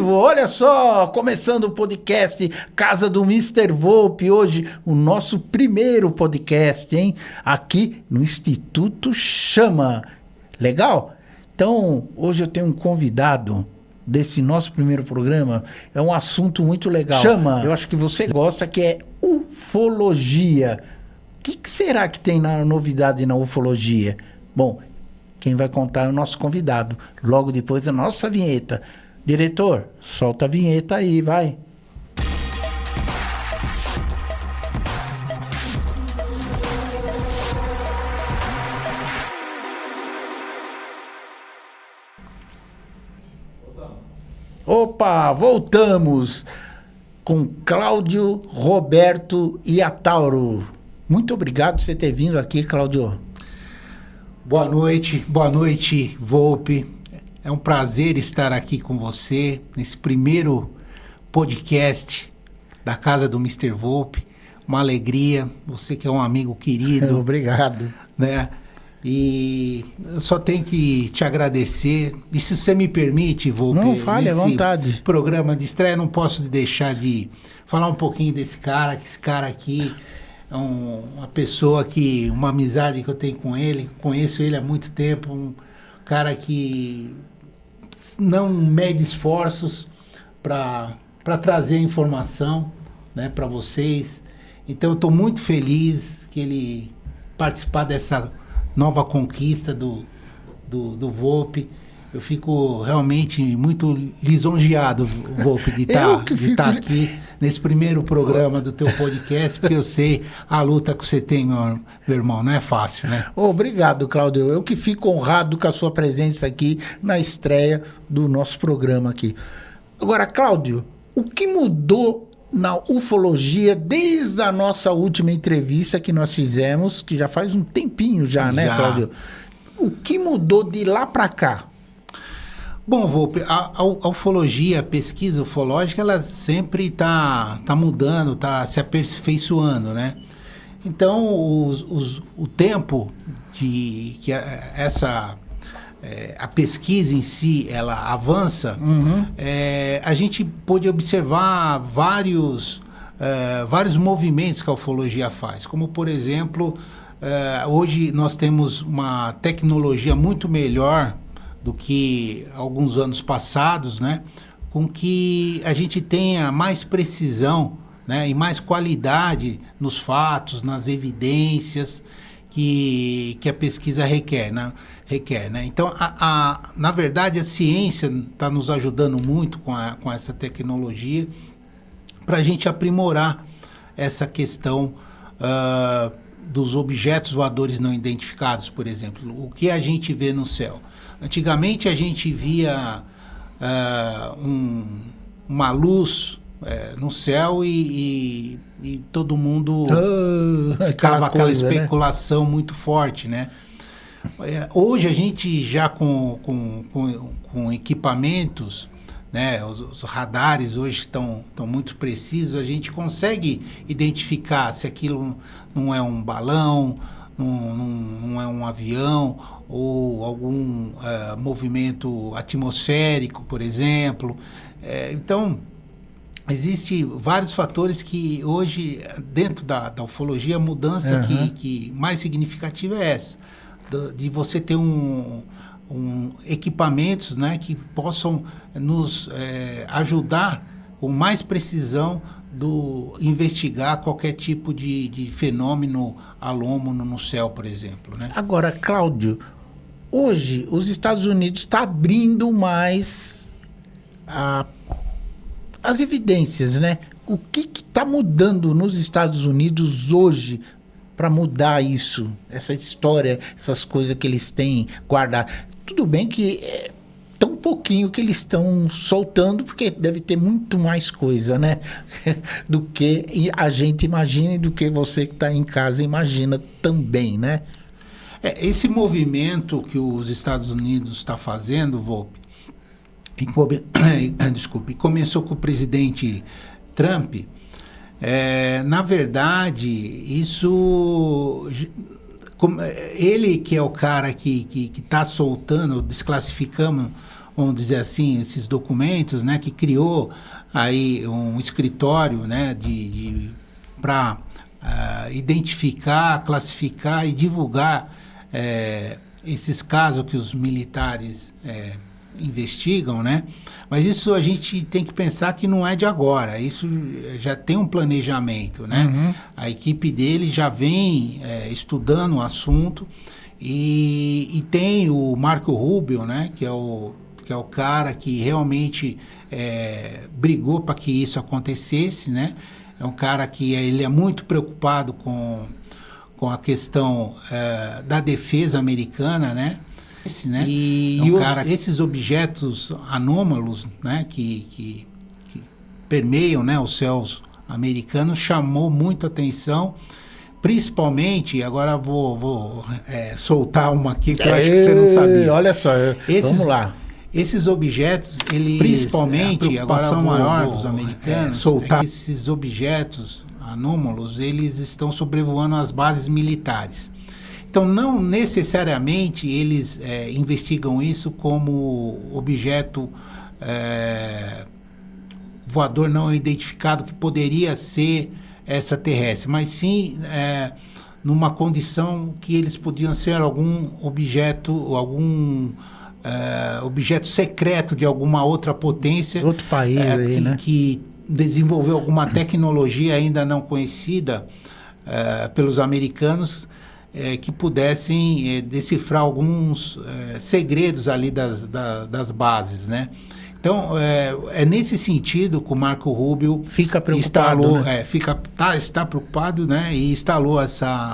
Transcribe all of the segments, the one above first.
vivo, olha só, começando o podcast Casa do Mr. Volpe, hoje o nosso primeiro podcast, hein? Aqui no Instituto Chama. Legal? Então, hoje eu tenho um convidado desse nosso primeiro programa, é um assunto muito legal. Chama, eu acho que você gosta, que é ufologia. O que será que tem na novidade na ufologia? Bom, quem vai contar é o nosso convidado, logo depois da nossa vinheta. Diretor, solta a vinheta aí, vai. Opa, voltamos com Cláudio, Roberto e Atauro. Muito obrigado por você ter vindo aqui, Cláudio. Boa noite, Volpe. É um prazer estar aqui com você nesse primeiro podcast da Casa do Mr. Volpe. Uma alegria, você que é um amigo querido. Obrigado. Né? E eu só tenho que te agradecer. E se você me permite, Volpe, não, fale à vontade. Programa de estreia, não posso deixar de falar um pouquinho desse cara, que esse cara aqui é uma pessoa que, uma amizade que eu tenho com ele, conheço ele há muito tempo, um cara que não mede esforços para trazer informação, né, para vocês. Então eu estou muito feliz que ele participar dessa nova conquista do Volpe. Eu fico realmente muito lisonjeado, Volpe, de estar aqui nesse primeiro programa do teu podcast, porque eu sei a luta que você tem, meu irmão, não é fácil, né? Obrigado, Cláudio. Eu que fico honrado com a sua presença aqui na estreia do nosso programa aqui. Agora, Cláudio, o que mudou na ufologia desde a nossa última entrevista que nós fizemos, que já faz um tempinho já, né, Cláudio? O que mudou de lá para cá? Bom, Volpe, a ufologia, a pesquisa ufológica, ela sempre está mudando, está se aperfeiçoando, né? Então, o tempo de que a pesquisa em si, ela avança, a gente pôde observar vários movimentos que a ufologia faz, como, por exemplo, hoje nós temos uma tecnologia muito melhor do que alguns anos passados, né? Com que a gente tenha mais precisão, né? E mais qualidade nos fatos, nas evidências que a pesquisa requer, né? Então, na verdade, a ciência está nos ajudando muito com essa tecnologia para a gente aprimorar essa questão dos objetos voadores não identificados, por exemplo. O que a gente vê no céu? Antigamente a gente via uma luz no céu e todo mundo ficava aquela especulação, né? Muito forte, né? Hoje a gente já com equipamentos, né? Os radares hoje estão muito precisos, a gente consegue identificar se aquilo não é um balão, não é um avião, ou algum movimento atmosférico, por exemplo. Então, existem vários fatores que hoje, dentro da ufologia, a mudança que mais significativa é essa, de você ter equipamentos, né, que possam nos ajudar com mais precisão investigar qualquer tipo de fenômeno alômono no céu, por exemplo, né? Agora, Cláudio, hoje os Estados Unidos estão abrindo mais as evidências, né? O que está mudando nos Estados Unidos hoje para mudar isso, essa história, essas coisas que eles têm guardado? Tudo bem que é tão pouquinho que eles estão soltando, porque deve ter muito mais coisa, né? Do que a gente imagina e do que você que está em casa imagina também, né? Esse movimento que os Estados Unidos está fazendo, Volpe, começou com o presidente Trump. Na verdade, isso ele que é o cara que está soltando, desclassificando vamos dizer assim, esses documentos, né, que criou aí um escritório, né, para identificar, classificar e divulgar esses casos que os militares investigam, né? Mas isso a gente tem que pensar que não é de agora, isso já tem um planejamento, né? Uhum. A equipe dele já vem estudando o assunto e tem o Marco Rubio, né? Que é o cara que realmente brigou para que isso acontecesse, né? É um cara que ele é muito preocupado com a questão da defesa americana, né? Esses objetos anômalos, né, que permeiam, né, os céus americanos, chamou muito atenção, principalmente, agora vou soltar uma aqui que eu acho que você não sabia. Olha só, vamos lá. Esses objetos, eles, principalmente, a preocupação maior dos americanos é que esses objetos anômalos, eles estão sobrevoando as bases militares. Então, não necessariamente eles investigam isso como objeto voador não identificado que poderia ser extraterrestre, mas sim numa condição que eles podiam ser algum objeto secreto de alguma outra potência. Outro país aí, né? Que desenvolveu alguma tecnologia ainda não conhecida pelos americanos, que pudessem decifrar alguns segredos ali das bases, né? Então, é nesse sentido que o Marco Rubio fica preocupado, né? Está preocupado, né? E instalou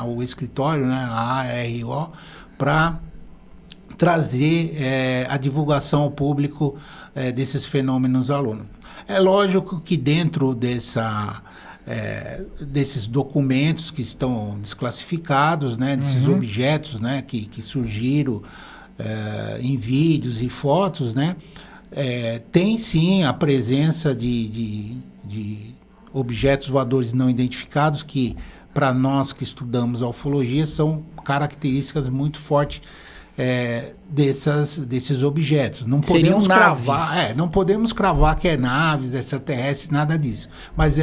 o escritório, né? A ARO, para trazer a divulgação ao público desses fenômenos alunos. É lógico que dentro desses documentos que estão desclassificados, né, desses objetos, né, que surgiram em vídeos e fotos, né, tem sim a presença de objetos voadores não identificados que, para nós que estudamos a ufologia, são características muito fortes desses objetos. Não podemos cravar, não podemos cravar que é naves extraterrestres, nada disso. Mas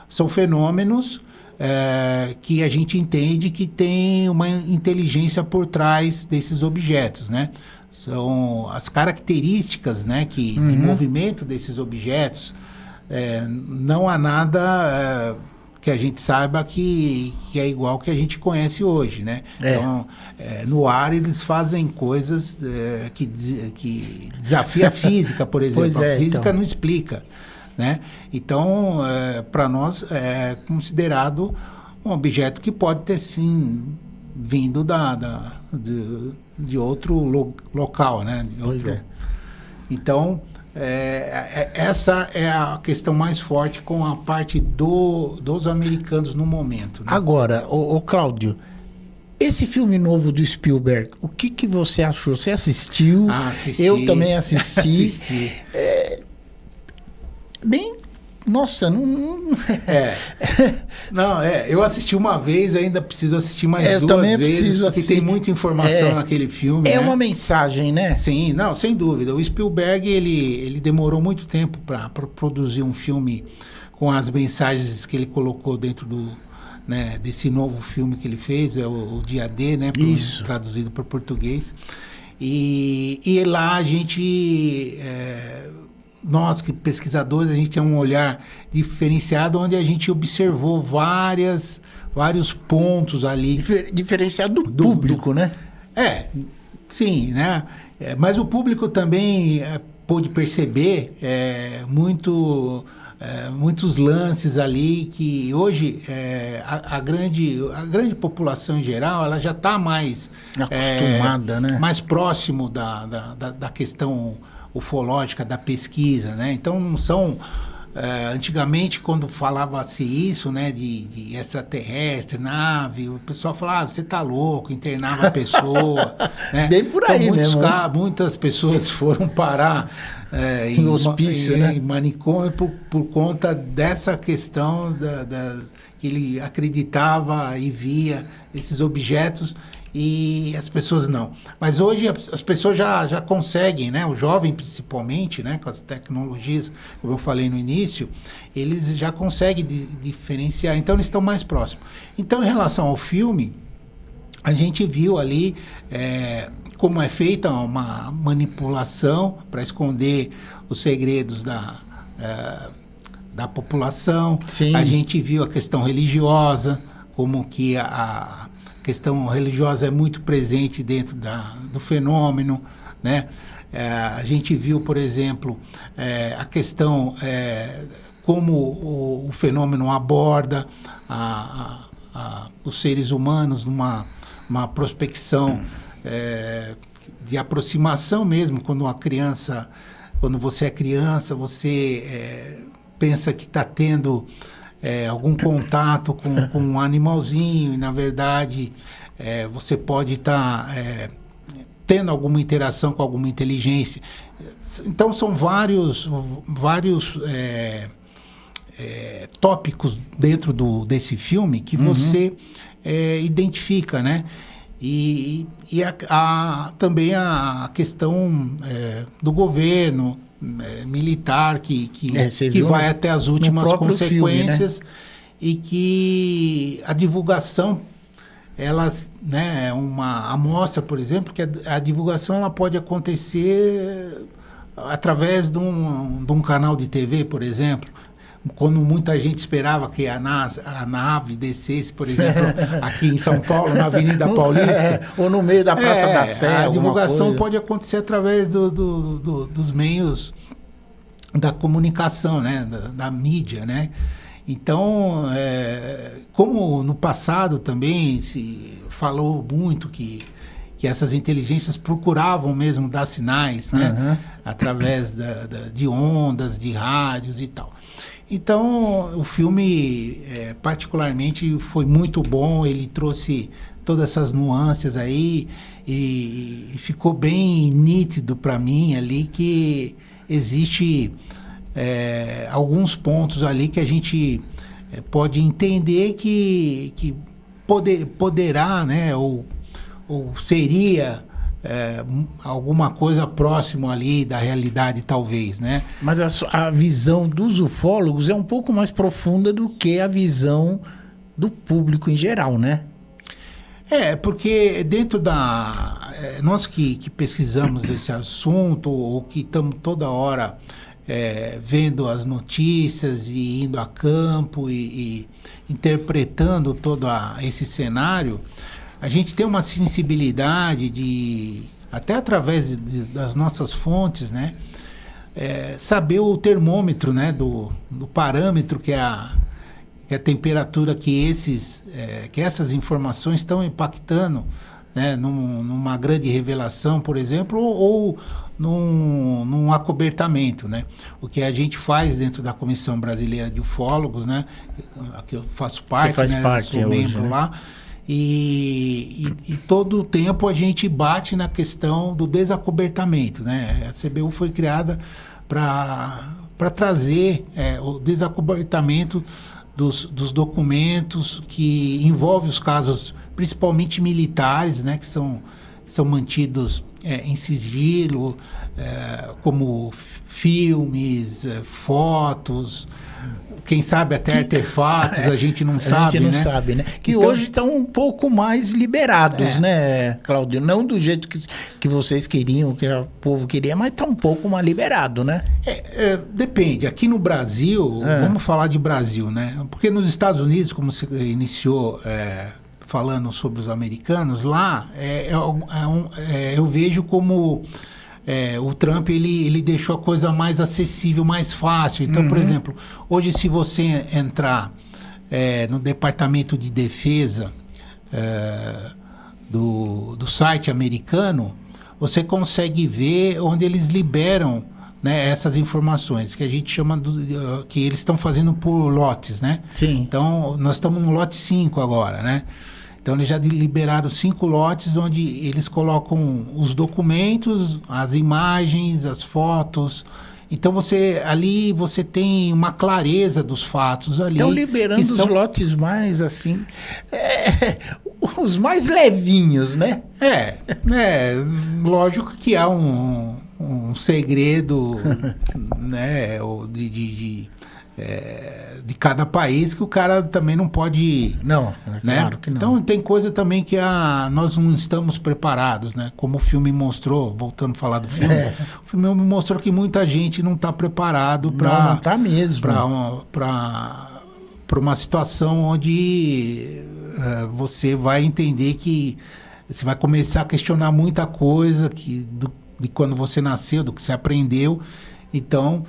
são fenômenos que a gente entende que tem uma inteligência por trás desses objetos, né? São as características, né, de movimento desses objetos. Não há nada que a gente saiba que é igual que a gente conhece hoje, né? Então, no ar eles fazem coisas que desafia a física, por exemplo. A física não explica, né? Então, para nós é considerado um objeto que pode ter sim vindo de outro local, né? Então, essa é a questão mais forte com a parte dos americanos no momento, né? Agora, ô Cláudio, esse filme novo do Spielberg, o que você achou? Você assistiu? Assisti. Eu também assisti. Assisti. Nossa, eu assisti uma vez, ainda preciso assistir mais duas vezes, porque tem muita informação naquele filme. É, né? Uma mensagem, né? Sim, não, sem dúvida. O Spielberg, ele demorou muito tempo para produzir um filme com as mensagens que ele colocou dentro desse novo filme que ele fez, o Dia D, né? Traduzido para português. E lá a gente... nós que pesquisadores, a gente tem um olhar diferenciado, onde a gente observou vários pontos ali. Diferenciado do público, né? Sim, né? Mas o público também pôde perceber muitos lances ali que hoje a grande população em geral, ela já está mais acostumada, né? Mais próximo da questão ufológica, da pesquisa, né? Então, não são... antigamente, quando falava-se isso, né, de extraterrestre, nave, o pessoal falava, você tá louco, internava a pessoa. Né? Bem por aí mesmo. Muitas pessoas foram parar em hospício, né? Em manicômio por conta dessa questão que ele acreditava e via esses objetos. e as pessoas não. Mas hoje as pessoas já conseguem, né? O jovem principalmente, né? Com as tecnologias, como eu falei no início, eles já conseguem diferenciar, então eles estão mais próximos. Então, em relação ao filme, a gente viu ali como é feita uma manipulação para esconder os segredos da população. Sim. A gente viu a questão religiosa, como que a questão religiosa é muito presente dentro do fenômeno, né? A gente viu, por exemplo, a questão como o fenômeno aborda os seres humanos numa prospecção de aproximação mesmo. Quando você é criança, você pensa que está tendo algum contato com um animalzinho, e na verdade você pode estar tendo alguma interação com alguma inteligência. Então são vários tópicos dentro desse filme que você identifica, né? E também a questão do governo militar que vai até as últimas consequências, filme, né? E que a divulgação, né, uma amostra, por exemplo, que a divulgação ela pode acontecer através de um canal de TV, por exemplo. Quando muita gente esperava que a nave descesse, por exemplo, aqui em São Paulo, na Avenida Paulista. Ou no meio da Praça da Sé. A divulgação pode acontecer através dos meios da comunicação, né? Da mídia, né? Então, como no passado também se falou muito que essas inteligências procuravam mesmo dar sinais, né? Através de ondas, de rádios e tal. Então, o filme, particularmente, foi muito bom. Ele trouxe todas essas nuances aí e ficou bem nítido para mim ali que existe alguns pontos ali que a gente pode entender que poderá, né, ou seria alguma coisa próximo ali da realidade, talvez, né? Mas a visão dos ufólogos é um pouco mais profunda do que a visão do público em geral, né? Porque dentro nós que pesquisamos esse assunto, ou que estamos toda hora vendo as notícias e indo a campo e interpretando todo esse cenário, a gente tem uma sensibilidade até através das nossas fontes, né? Saber o termômetro, né? Do parâmetro que é a temperatura que essas informações estão impactando, né? Numa grande revelação, por exemplo, ou num acobertamento, né? O que a gente faz dentro da Comissão Brasileira de Ufólogos, né? Que eu faço parte, Você faz parte, sou membro hoje, né? lá. E todo o tempo a gente bate na questão do desacobertamento, né? A CBU foi criada para trazer o desacobertamento dos documentos que envolve os casos, principalmente militares, né? Que são mantidos em sigilo, como filmes, fotos, quem sabe até artefatos, a gente não sabe, né? A gente não sabe, né? Que então, hoje estão um pouco mais liberados, né, Cláudio? Não do jeito que vocês queriam, que o povo queria, mas está um pouco mais liberado, né? Depende. Aqui no Brasil, vamos falar de Brasil, né? Porque nos Estados Unidos, como você iniciou falando sobre os americanos, lá eu vejo como... o Trump ele deixou a coisa mais acessível, mais fácil. Então, por exemplo, hoje se você entrar no Departamento de Defesa do site americano, você consegue ver onde eles liberam, né, essas informações, que a gente chama que eles estão fazendo por lotes, né? Sim. Então, nós estamos no lote 5 agora, né? Então, eles já liberaram 5 lotes onde eles colocam os documentos, as imagens, as fotos. Então, você tem uma clareza dos fatos ali. Estão liberando os lotes mais, assim... os mais levinhos, né? Lógico que há um segredo, né, de cada país que o cara também não pode... Não, né? claro que não. Então tem coisa também que nós não estamos preparados, né? Como o filme mostrou, voltando a falar do filme, o filme mostrou que muita gente não está preparado para... Não está mesmo. Para uma situação onde você vai entender que você vai começar a questionar muita coisa de quando você nasceu, do que você aprendeu. Então,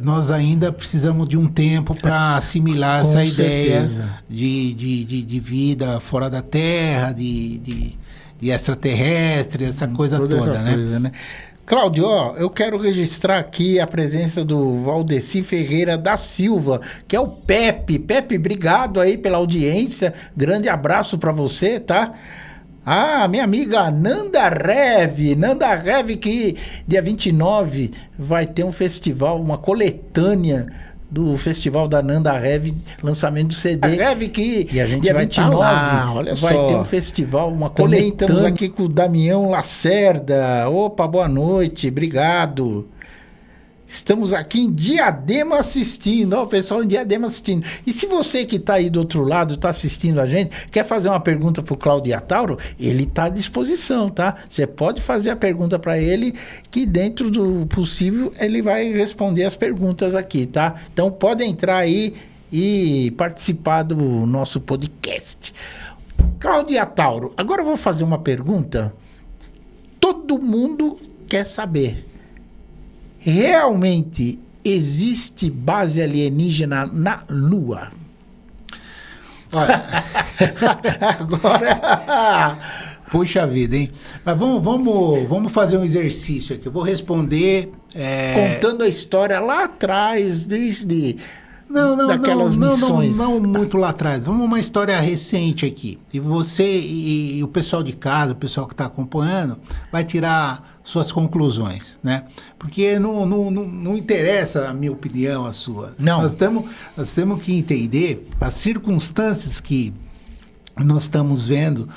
nós ainda precisamos de um tempo para assimilar essa ideia de vida fora da Terra, de extraterrestre, essa coisa toda, essa né? Coisa, né? Cláudio, eu quero registrar aqui a presença do Valdeci Ferreira da Silva, que é o Pepe. Pepe, obrigado aí pela audiência. Grande abraço para você, tá? Minha amiga Nanda Rev. Nanda Rev, que dia 29 vai ter um festival, uma coletânea do festival da Nanda Rev, lançamento do CD. Rev que e a gente dia vai 29 lá, olha vai só. ter um festival, uma Também coletânea. Estamos aqui com o Damião Lacerda. Opa, boa noite, obrigado. Estamos aqui em Diadema assistindo, o pessoal em Diadema assistindo. E se você que está aí do outro lado, está assistindo a gente, quer fazer uma pergunta para o Cláudio Iattauro, ele está à disposição, tá? Você pode fazer a pergunta para ele, que dentro do possível ele vai responder as perguntas aqui, tá? Então pode entrar aí e participar do nosso podcast. Cláudio Iattauro, agora eu vou fazer uma pergunta. Todo mundo quer saber. Realmente existe base alienígena na Lua? Olha, agora... Puxa vida, hein? Mas vamos fazer um exercício aqui. Eu vou responder... Contando a história lá atrás, desde... daquelas missões. Não muito lá atrás. Vamos uma história recente aqui. E você e o pessoal de casa, o pessoal que está acompanhando, vai tirar suas conclusões, né? Porque não interessa a minha opinião, a sua. Não. Nós temos que entender as circunstâncias que nós estamos vendo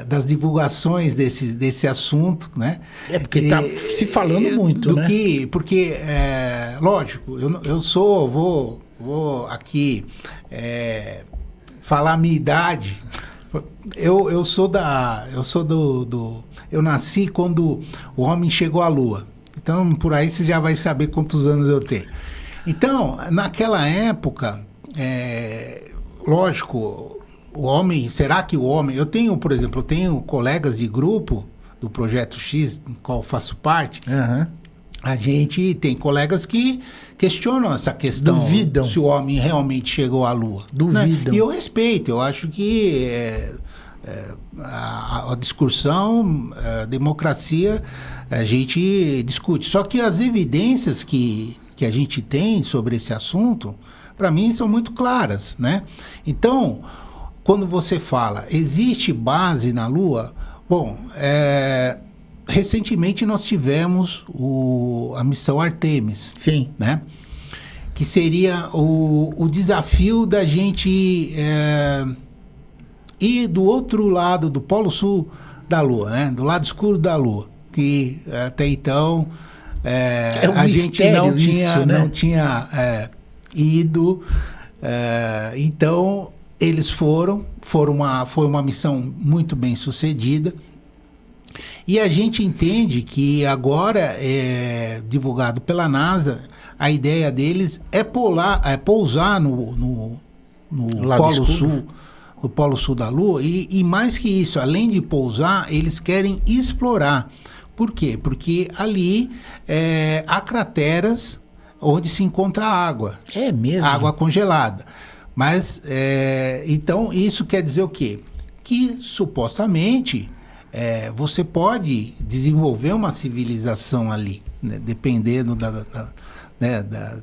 das divulgações desse assunto, né? Porque está se falando muito, né? Porque, lógico, vou aqui falar a minha idade. Eu nasci quando o homem chegou à Lua. Então, por aí você já vai saber quantos anos eu tenho. Então, naquela época, lógico, o homem, será que o homem... por exemplo, eu tenho colegas de grupo do Projeto X, do qual faço parte. Uhum. A gente tem colegas que questionam essa questão. Duvidam. Se o homem realmente chegou à Lua. Duvidam. Né? E eu respeito, eu acho que a discussão, a democracia, a gente discute. Só que as evidências que a gente tem sobre esse assunto, para mim, são muito claras, né? Então, quando você fala, existe base na Lua? Bom, recentemente nós tivemos a missão Artemis. Sim. Né? Que seria o desafio da gente ir do outro lado, do Polo Sul da Lua, né? Do lado escuro da Lua. Que até então a gente não tinha ido. Então, eles foi uma missão muito bem sucedida. E a gente entende que agora, divulgado pela NASA, a ideia deles é pousar no Polo Sul, no Polo Sul da Lua. E mais que isso, além de pousar, eles querem explorar. Por quê? Porque ali há crateras onde se encontra água. É mesmo? Água congelada. Mas, então, isso quer dizer o quê? Que, supostamente, você pode desenvolver uma civilização ali, né? Dependendo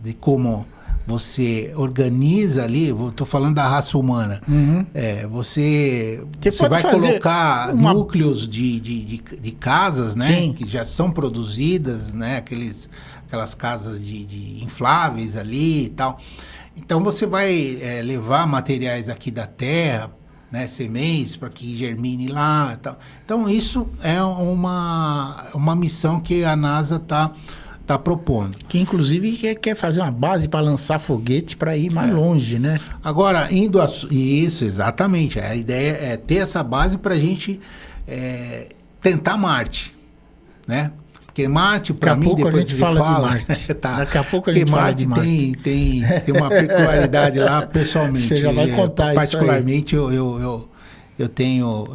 de como você organiza ali. Estou falando da raça humana. Uhum. Você vai colocar núcleos de casas, né? Sim. Que já são produzidas, né? Aquelas casas de infláveis ali e tal. Então você vai levar materiais aqui da Terra, né, sementes para que germine lá e tal. Então, isso é uma missão que a NASA está propondo. Que inclusive quer fazer uma base para lançar foguete para ir mais longe, né? Agora, isso, exatamente. A ideia é ter essa base para a gente tentar Marte, né? Porque Marte, para mim, depois a gente fala de Marte. Tá. Daqui a pouco a gente fala de Marte. Tem uma peculiaridade lá, pessoalmente. Você já vai contar isso aí. Particularmente, eu tenho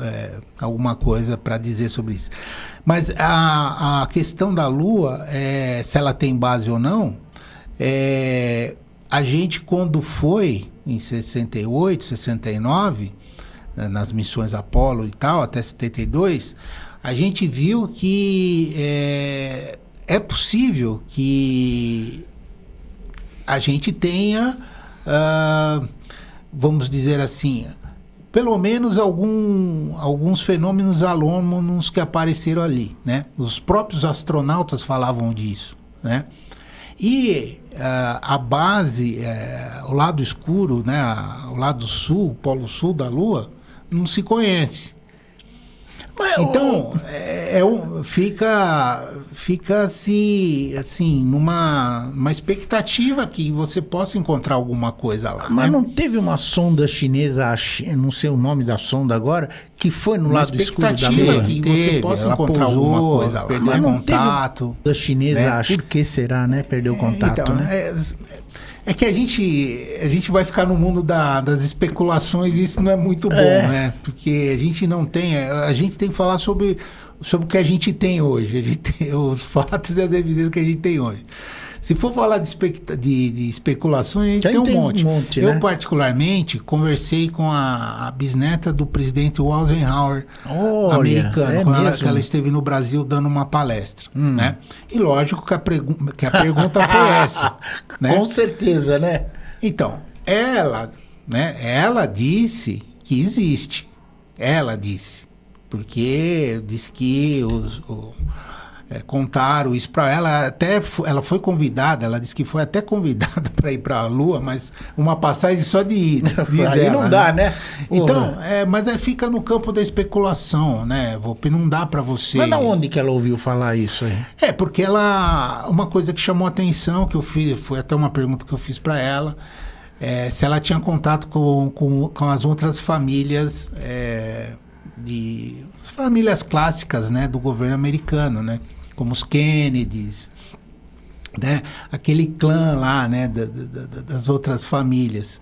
alguma coisa para dizer sobre isso. Mas a questão da Lua, se ela tem base ou não, a gente, quando foi em 68, 69, nas missões Apollo e tal, até 72, a gente viu que é possível que a gente tenha, vamos dizer assim, pelo menos alguns fenômenos anômalos que apareceram ali, né? Os próprios astronautas falavam disso, né? E a base, o lado escuro, né? O lado sul, o polo sul da Lua, não se conhece. Então, fica-se assim, numa expectativa que você possa encontrar alguma coisa lá. Mas né? não teve uma sonda chinesa, não sei o nome da sonda agora, que foi no lado escuro da Lua? Que você possa encontrar alguma coisa lá. Perder contato. Da chinesa, né? Por que será, né? Perdeu contato, então, né? É que a gente vai ficar no mundo das especulações e isso não é muito bom, né? Porque a gente não tem... A gente tem que falar sobre o que a gente tem hoje. A gente tem os fatos e as evidências que a gente tem hoje. Se for falar de especulações, a gente tem um monte. Eu, particularmente, conversei com a bisneta do presidente Eisenhower, americano, quando ela esteve no Brasil dando uma palestra. Né? E lógico que a pergunta foi essa. Né? Com certeza, né? Então, ela disse que existe. Ela disse. Porque disse que contaram isso para ela, ela foi convidada, ela disse que foi até convidada para ir para a Lua, mas uma passagem só de ir, diz aí ela, não dá, né? Então, mas aí fica no campo da especulação, né, Volpe? Não dá para você... Mas de onde que ela ouviu falar isso aí? Porque uma coisa que chamou a atenção, que eu fiz, foi até uma pergunta que eu fiz para ela, se ela tinha contato com as outras famílias, as famílias clássicas, né, do governo americano, né? Como os Kennedys, né? Aquele clã lá, né? Das outras famílias.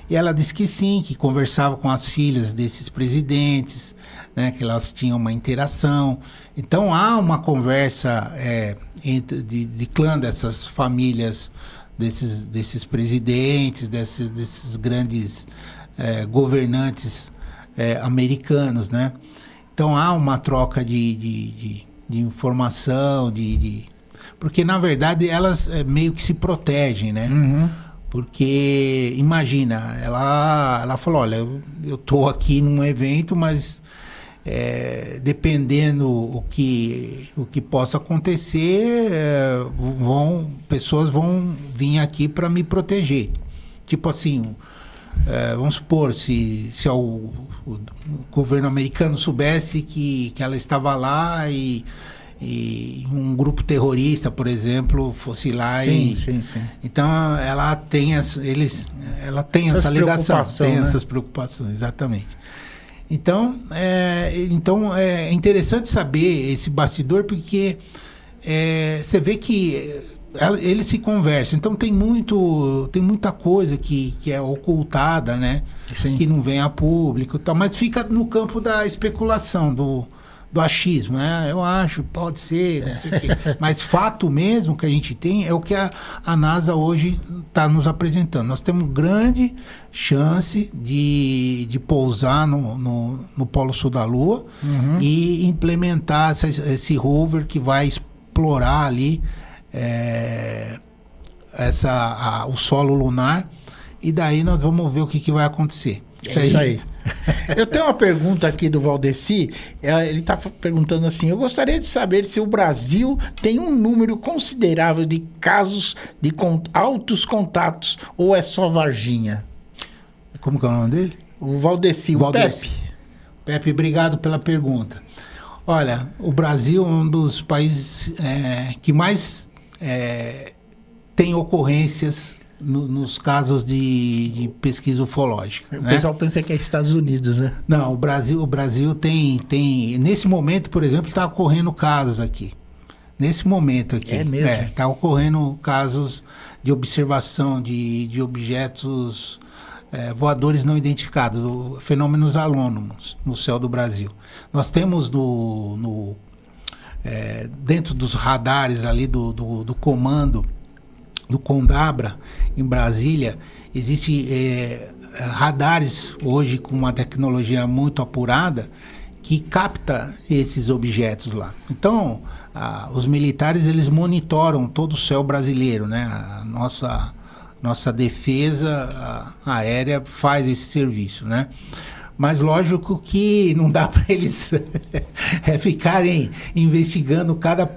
E ela disse que sim, que conversava com as filhas desses presidentes, né? Que elas tinham uma interação. Então há uma conversa de clã dessas famílias, desses presidentes, desses grandes governantes americanos, né? Então há uma troca de informação, porque na verdade elas meio que se protegem, né? Uhum. Porque imagina, ela falou, olha, eu tô aqui num evento, mas dependendo o que possa acontecer, pessoas vão vir aqui para me proteger. Tipo assim, vamos supor, se o governo americano soubesse que ela estava lá e um grupo terrorista, por exemplo, fosse lá sim. Então ela tem essa ligação, tem essas preocupações, exatamente. Então é interessante saber esse bastidor, porque você vê que eles se conversam. Então tem muita coisa que é ocultada, né? Sim. Que não vem a público, tal, mas fica no campo da especulação, do achismo, né? Eu acho, pode ser, não sei o quê. Mas fato mesmo que a gente tem é o que a NASA hoje está nos apresentando. Nós temos grande chance de pousar no Polo Sul da Lua, uhum, e implementar esse rover que vai explorar ali o solo lunar, e daí nós vamos ver o que vai acontecer. Isso aí. Eu tenho uma pergunta aqui do Valdeci. Ele está perguntando assim: eu gostaria de saber se o Brasil tem um número considerável de casos de altos contatos, ou é só Varginha? Como que é o nome dele? O Valdeci, o Pepe. Pepe, obrigado pela pergunta. Olha, o Brasil é um dos países que mais tem ocorrências nos casos de pesquisa ufológica. O pessoal pensa que é Estados Unidos, né? Não, o Brasil tem... Nesse momento, por exemplo, está ocorrendo casos aqui. Nesse momento aqui. É mesmo? Está ocorrendo casos de observação de objetos voadores não identificados, fenômenos anômalos no céu do Brasil. Nós temos dentro dos radares ali do comando do Condabra, em Brasília, existem radares hoje com uma tecnologia muito apurada que capta esses objetos lá. Então, os militares, eles monitoram todo o céu brasileiro, né? A nossa defesa aérea faz esse serviço, né? Mas lógico que não dá para eles ficarem investigando cada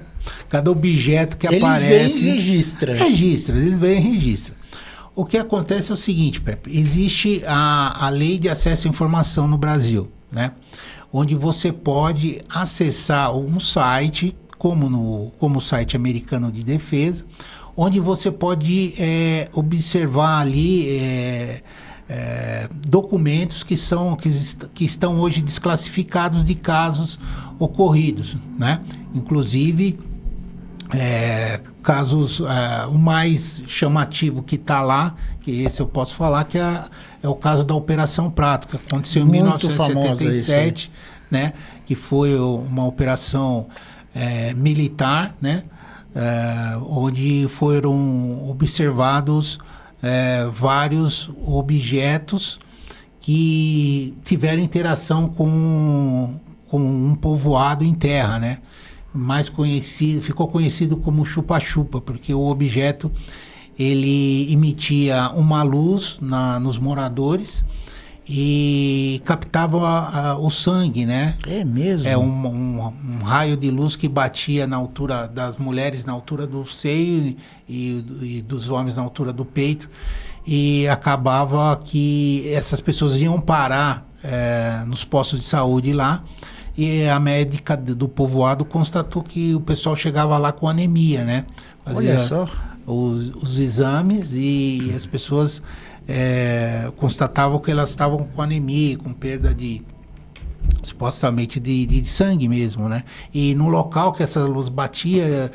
objeto que aparece. Eles vêm e registram. Eles vêm e registram. O que acontece é o seguinte, Pepe, existe a Lei de Acesso à Informação no Brasil, né? Onde você pode acessar um site, como o site americano de defesa, onde você pode observar ali documentos que estão hoje desclassificados de casos ocorridos, né? Inclusive casos, o mais chamativo que está lá, que esse eu posso falar, que é o caso da Operação Prato, que aconteceu em 1977, né? Que foi uma operação militar, né? Onde foram observados vários objetos que tiveram interação com um povoado em terra, né? Ficou conhecido como chupa-chupa, porque o objeto ele emitia uma luz nos moradores e captava o sangue, né? É mesmo? Um raio de luz que batia na altura das mulheres, na altura do seio e dos homens na altura do peito, e acabava que essas pessoas iam parar nos postos de saúde lá, e a médica do povoado constatou que o pessoal chegava lá com anemia, né? Fazia Olha só. os exames e as pessoas constatavam que elas estavam com anemia, com perda supostamente de sangue mesmo, né? E no local que essa luz batia,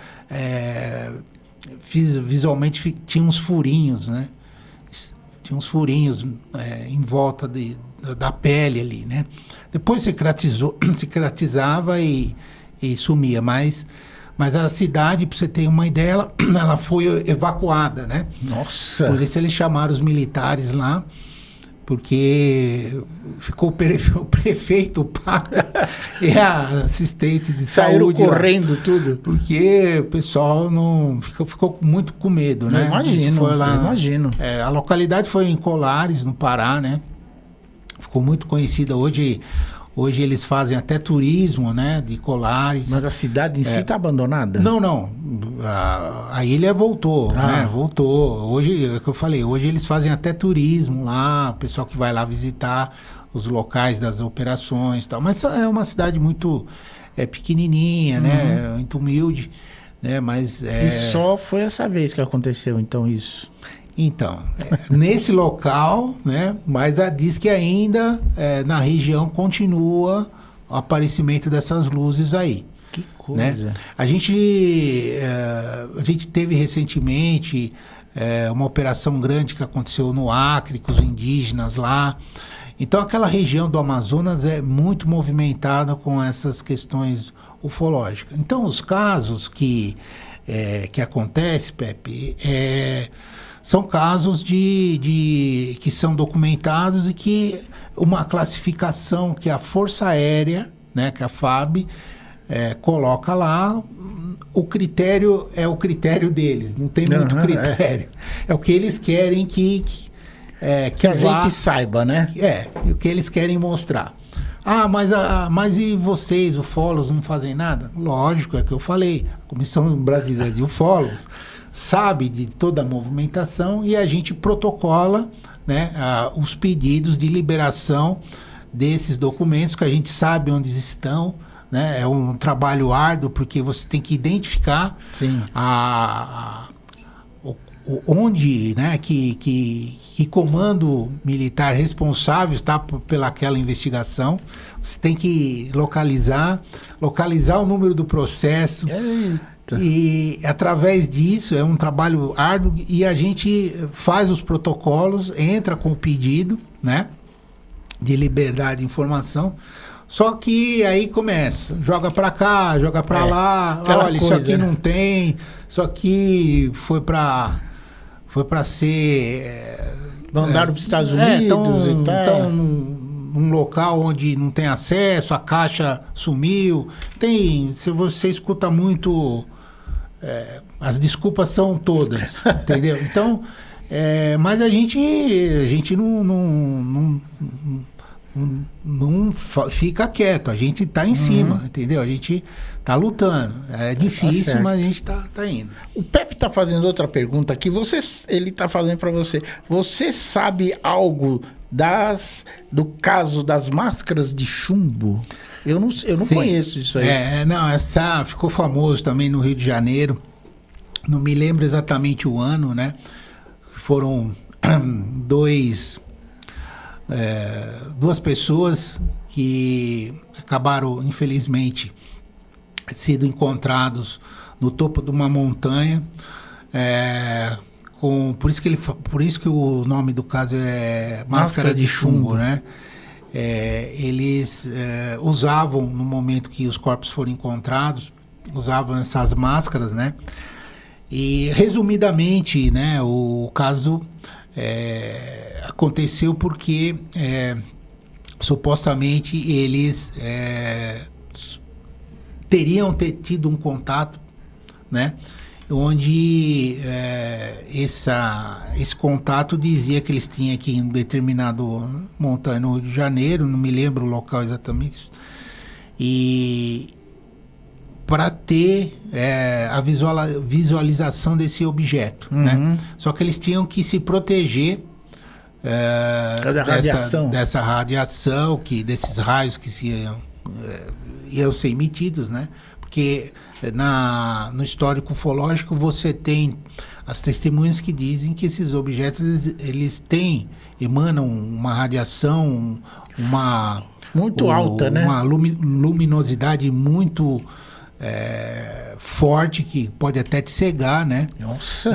visualmente tinha uns furinhos, né? Tinha uns furinhos em volta da pele ali, né? Depois cicatrizava e sumia, mas a cidade, para você ter uma ideia, ela foi evacuada, né? Nossa! Por isso eles chamaram os militares lá, porque ficou o prefeito e a assistente de saíram saúde correndo lá, tudo. porque o pessoal ficou muito com medo, né? Imagino. A localidade foi em Colares, no Pará, né? Ficou muito conhecida hoje. Hoje eles fazem até turismo, né, de Colares. Mas a cidade em si está abandonada? Não. A ilha voltou, né? Voltou. Hoje, é o que eu falei, hoje eles fazem até turismo lá, o pessoal que vai lá visitar os locais das operações e tal. Mas é uma cidade muito pequenininha, né? Muito humilde, né? Mas E só foi essa vez que aconteceu, então, isso? Então, nesse local, né? Mas diz que ainda na região continua o aparecimento dessas luzes aí. Que coisa. Né? A gente teve recentemente uma operação grande que aconteceu no Acre, com os indígenas lá. Então, aquela região do Amazonas é muito movimentada com essas questões ufológicas. Então, os casos que acontecem, Pepe, são casos que são documentados e que uma classificação que a Força Aérea, né, que a FAB, coloca lá, o critério é o critério deles, não tem muito critério. É o que eles querem que a gente saiba, né? O que eles querem mostrar. Mas e vocês, ufólogos, não fazem nada? Lógico, é o que eu falei. A Comissão Brasileira de Ufólogos sabe de toda a movimentação e a gente protocola, né, os pedidos de liberação desses documentos, que a gente sabe onde estão, né? É um trabalho árduo, porque você tem que identificar Sim. onde, né, que comando militar responsável está pelaquela investigação. Você tem que localizar o número do processo. Eita. E através disso é um trabalho árduo e a gente faz os protocolos, entra com o pedido, né, de liberdade de informação. Só que aí começa, joga para cá, joga para lá, olha, isso aqui não tem, isso aqui foi para ser mandaram para os Estados Unidos e tal. Então, num local onde não tem acesso, a caixa sumiu. Se você escuta muito, as desculpas são todas, entendeu? Então, mas a gente não fica quieto, a gente está em cima, entendeu? A gente está lutando. É difícil, mas a gente tá indo. O Pepe está fazendo outra pergunta aqui. Ele está fazendo para você. Você sabe algo do caso das máscaras de chumbo? Eu não conheço isso aí. Essa ficou famoso também no Rio de Janeiro. Não me lembro exatamente o ano, né? Foram duas pessoas que acabaram, infelizmente, sendo encontrados no topo de uma montanha, por isso que o nome do caso é Máscara de Chumbo, né? Eles usavam, no momento que os corpos foram encontrados, usavam essas máscaras, né? E, resumidamente, né, o caso aconteceu porque supostamente eles teriam tido um contato, né, onde esse contato dizia que eles tinham aqui em um determinado montanha no Rio de Janeiro, não me lembro o local exatamente, e para ter a visualização desse objeto, né? Só que eles tinham que se proteger dessa radiação, desses raios que iam ser emitidos, né? Porque no histórico ufológico você tem as testemunhas que dizem que esses objetos eles emanam uma radiação, muito alta, né? Uma luminosidade muito forte, que pode até te cegar, né? Nossa!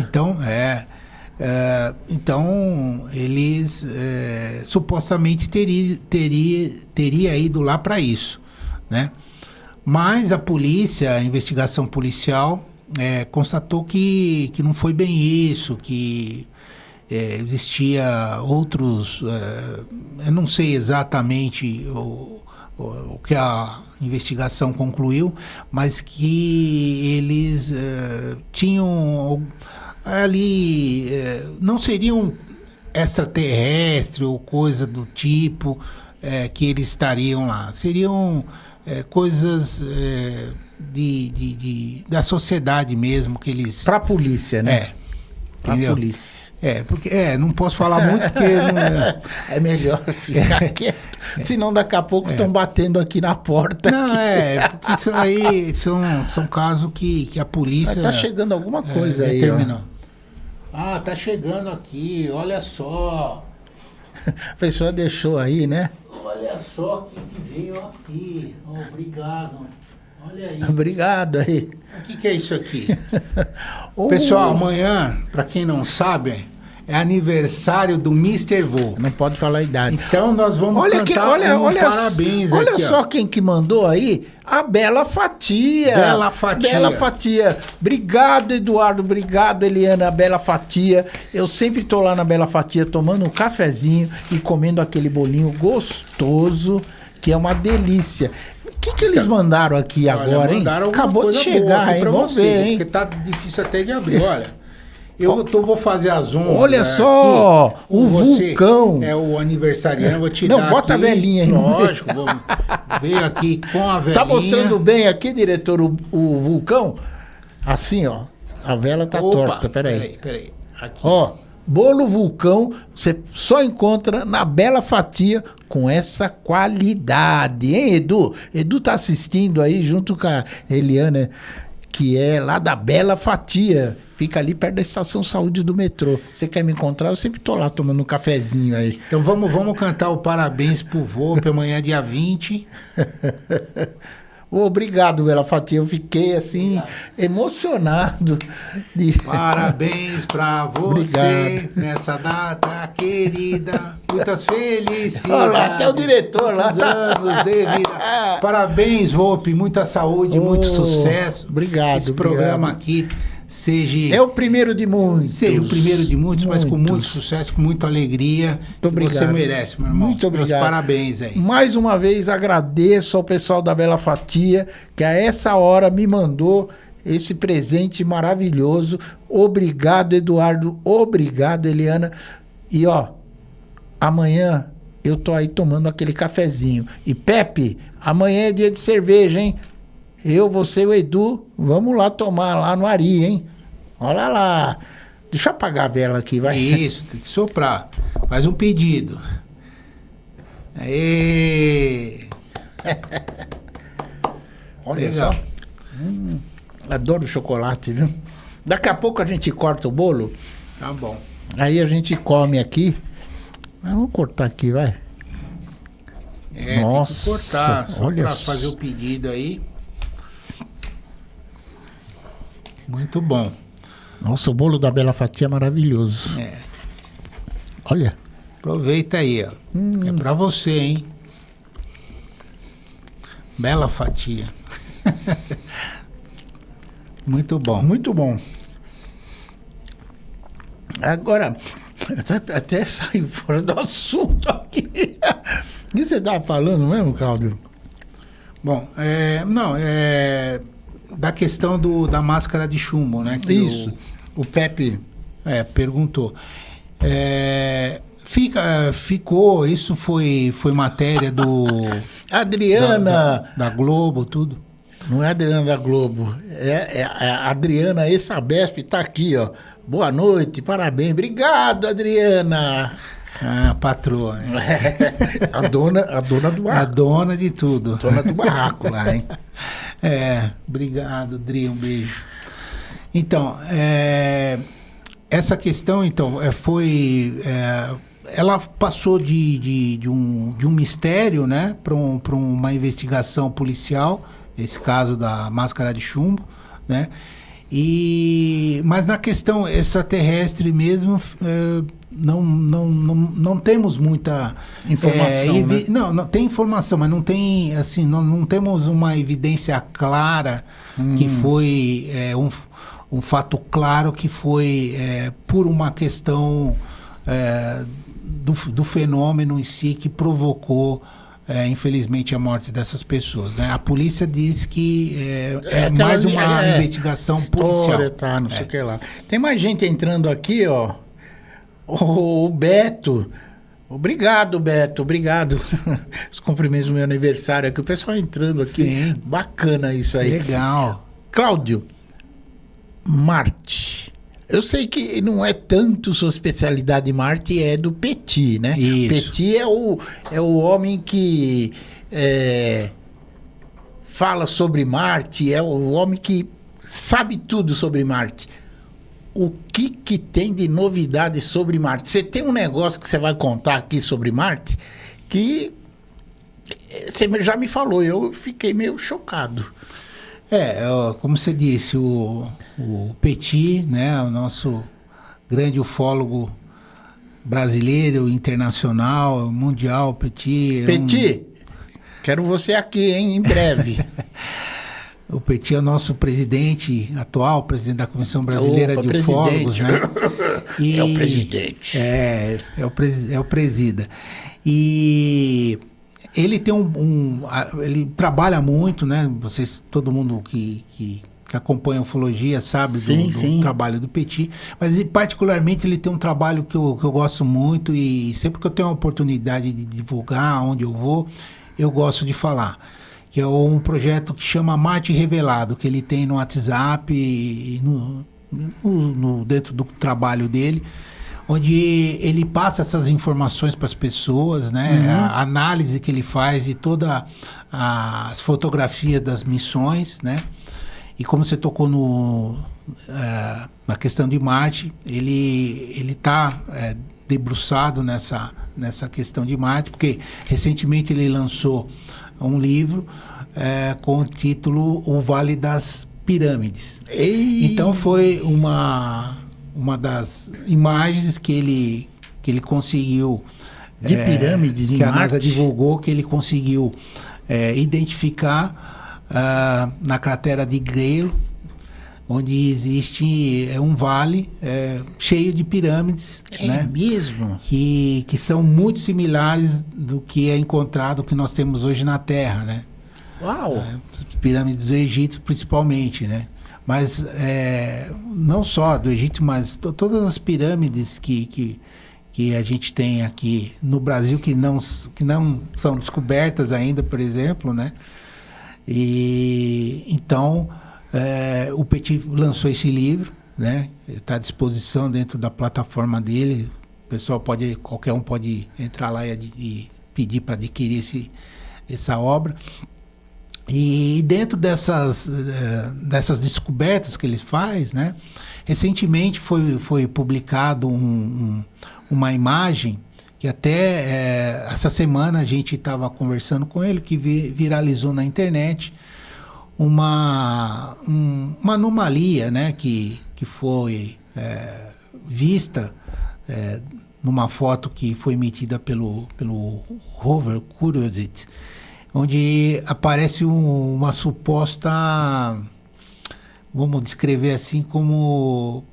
Então eles supostamente teria ido lá para isso, né? Mas a investigação policial constatou que não foi bem isso, que existia outros, eu não sei exatamente o que a investigação concluiu, mas que eles tinham ali, não seriam extraterrestre ou coisa do tipo que eles estariam lá, seriam coisas da sociedade mesmo, que eles... Para a polícia, né? Pra entendeu? Polícia. Porque não posso falar muito, porque é melhor ficar quieto, senão daqui a pouco estão batendo aqui na porta. Não, porque isso aí são casos que a polícia... Tá chegando alguma coisa aí, determinou. Tá chegando aqui, olha só. A pessoa deixou aí, né? Olha só que veio aqui. Obrigado. Olha aí. Obrigado aí. O que é isso aqui? Pessoal, amanhã, para quem não sabe, é aniversário do Mr. Vô. Não pode falar a idade. Então nós vamos cantar parabéns olha aqui. Olha só quem que mandou aí. A Bela Fatia. Bela Fatia. Bela Fatia. Obrigado, Eduardo. Obrigado, Eliana. Bela Fatia. Eu sempre tô lá na Bela Fatia tomando um cafezinho e comendo aquele bolinho gostoso, que é uma delícia. O que eles mandaram aqui agora, hein? Acabou de chegar, hein? Vamos ver, hein? Porque tá difícil até de abrir. Olha, vou fazer as ondas. Olha só, aqui, o vulcão. É o aniversariante, vou te dar. Não, bota aqui, a velhinha aí. Lógico, veio aqui com a velhinha. Tá mostrando bem aqui, diretor, o vulcão? Assim, ó. A vela tá Opa, torta, peraí. Peraí. Aqui. Ó, bolo vulcão, você só encontra na Bela Fatia com essa qualidade, hein, Edu? Edu tá assistindo aí junto com a Eliana, que é lá da Bela Fatia. Fica ali perto da Estação Saúde do metrô. Você quer me encontrar? Eu sempre tô lá tomando um cafezinho aí. Então vamos cantar o parabéns pro Volpe amanhã, dia 20. Obrigado, Bela Fatia. Eu fiquei assim, emocionado. Parabéns pra você Obrigado. nessa data querida. Muitas felicidades. Olha lá, até o diretor lá. Muitos anos de vida. Parabéns, Volpe. Muita saúde, muito sucesso. Obrigado. Esse programa aqui seja... É o primeiro de muitos. Seja o primeiro de muitos, mas com muito sucesso, com muita alegria. Muito obrigado. Você merece, meu irmão. Muito obrigado. Meus parabéns aí. Mais uma vez agradeço ao pessoal da Bela Fatia, que a essa hora me mandou esse presente maravilhoso. Obrigado, Eduardo. Obrigado, Eliana. E ó, amanhã eu tô aí tomando aquele cafezinho. E Pepe, amanhã é dia de cerveja, hein? Eu, você e o Edu, vamos lá tomar lá no Ari, hein? Olha lá. Deixa eu apagar a vela aqui, vai. Isso, tem que soprar. Faz um pedido. Aê! Olha Legal. só. Adoro chocolate, viu? Daqui a pouco a gente corta o bolo, Tá bom. aí a gente come aqui. Vamos cortar aqui, vai. Nossa, tem que cortar. Só olha pra só. fazer o pedido aí. Muito bom. Nossa, o bolo da Bela Fatia é maravilhoso. É. Olha. Aproveita aí, ó. É pra você, hein? Bela fatia. Muito bom. Muito bom. Agora, até saiu fora do assunto aqui. O que você estava falando mesmo, Cláudio? Bom, da questão da máscara de chumbo, né? Que Isso. O Pepe. perguntou. Ficou, isso foi matéria Adriana. da Globo, tudo. Não é a Adriana da Globo. É a Adriana Essabesp, tá aqui, ó. Boa noite, parabéns. Obrigado, Adriana. Ah, patroa. Né? A dona do A barraco. dona de tudo. Dona do barraco lá, hein? Obrigado, Dri, um beijo. Então, essa questão, então, ela passou de um mistério, né, para uma investigação policial, esse caso da máscara de chumbo, né, mas na questão extraterrestre mesmo, não temos muita Informação, né? não tem informação, mas não tem assim, não temos uma evidência clara que foi um fato claro que foi por uma questão do fenômeno em si que provocou infelizmente a morte dessas pessoas, né? A polícia diz que é mais uma investigação policial. Tá, não sei o que lá. Tem mais gente entrando aqui, ó. O Beto. Obrigado, Beto. Obrigado. Os cumprimentos do meu aniversário aqui. O pessoal entrando aqui. Sim. Bacana isso aí. Legal. Cláudio, Marte. Eu sei que não é tanto sua especialidade Marte, é do Petit, né? Isso. Petit é o homem que fala sobre Marte, é o homem que sabe tudo sobre Marte. O que tem de novidade sobre Marte? Você tem um negócio que você vai contar aqui sobre Marte que você já me falou, eu fiquei meio chocado. Como você disse, o Petit, né, o nosso grande ufólogo brasileiro, internacional, mundial, Petit. Petit, quero você aqui, hein, em breve. O Petit é o nosso presidente atual, presidente da Comissão Brasileira de Ufólogos, né? É o presidente. É o presida. E ele tem ele trabalha muito, né? Todo mundo que acompanha a ufologia sabe do trabalho do Petit, mas particularmente ele tem um trabalho que eu gosto muito e sempre que eu tenho a oportunidade de divulgar onde eu vou, eu gosto de falar, que é um projeto que chama Marte Revelado, que ele tem no WhatsApp dentro do trabalho dele, onde ele passa essas informações para as pessoas, né? A análise que ele faz de todas as fotografias das missões, né? E como você tocou na questão de Marte, ele está debruçado nessa questão de Marte, porque recentemente ele lançou um livro com o título O Vale das Pirâmides. Então foi uma das imagens que ele conseguiu de pirâmides que em a NASA Marte. divulgou, que ele conseguiu identificar na cratera de Greilo, onde existe um vale cheio de pirâmides, né? Mesmo? Que são muito similares do que é encontrado, que nós temos hoje na Terra, né? Uau! Pirâmides do Egito, principalmente, né? Mas não só do Egito, mas todas as pirâmides que a gente tem aqui no Brasil, que não são descobertas ainda, por exemplo, né? E então o Petit lançou esse livro, né? Está à disposição dentro da plataforma dele. O pessoal qualquer um pode entrar lá e pedir para adquirir essa obra. E dentro dessas descobertas que ele faz, né? Recentemente foi publicado uma imagem que até essa semana a gente estava conversando com ele, que viralizou na internet uma anomalia, né? Que foi vista numa foto que foi emitida pelo rover Curiosity, onde aparece uma suposta, vamos descrever assim, como